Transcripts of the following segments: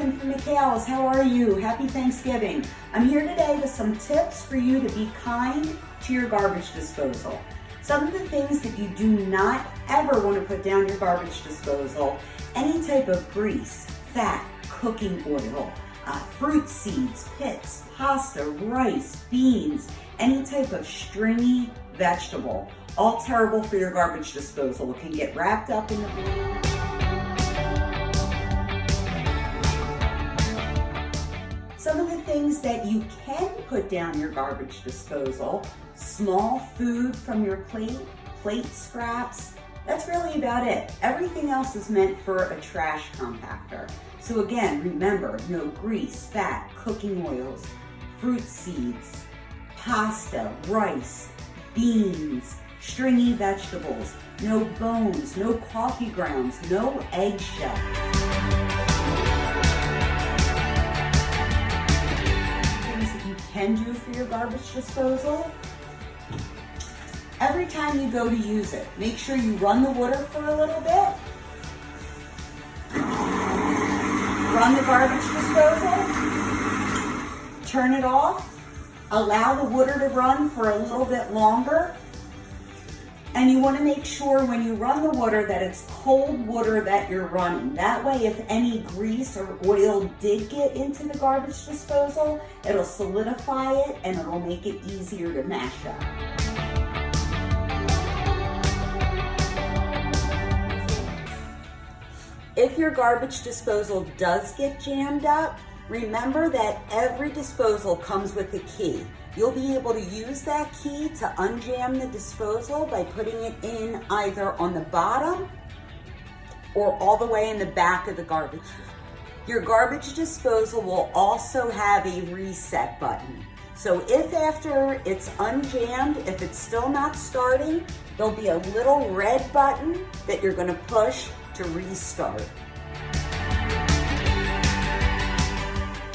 Catherine from McHales. How are you? Happy Thanksgiving. I'm here today with some tips for you to be kind to your garbage disposal. Some of the things that you do not ever want to put down your garbage disposal: any type of grease, fat, cooking oil, fruit seeds, pits, pasta, rice, beans, any type of stringy vegetable. All terrible for your garbage disposal. It can get wrapped up in the blue. Some of the things that you can put down your garbage disposal: small food from your plate scraps. That's really about it. Everything else is meant for a trash compactor. So again, remember, no grease, fat, cooking oils, fruit seeds, pasta, rice, beans, stringy vegetables, no bones, no coffee grounds, no eggshell. Things that you can do for your garbage disposal: every time you go to use it, make sure you run the water for a little bit. Run the garbage disposal, turn it off, allow the water to run for a little bit longer. And you want to make sure when you run the water that it's cold water that you're running. That way, if any grease or oil did get into the garbage disposal, it'll solidify it and it'll make it easier to mash up. If your garbage disposal does get jammed up, remember that every disposal comes with a key. You'll be able to use that key to unjam the disposal by putting it in either on the bottom or all the way in the back of the garbage. Your garbage disposal will also have a reset button. So if after it's unjammed, if it's still not starting, there'll be a little red button that you're going to push to restart.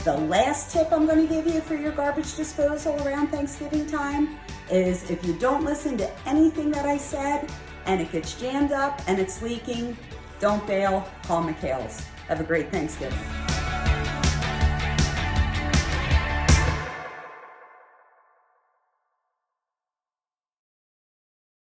The last tip I'm going to give you for your garbage disposal around Thanksgiving time is, if you don't listen to anything that I said and it gets jammed up and it's leaking, don't bail, call McHales. Have a great Thanksgiving.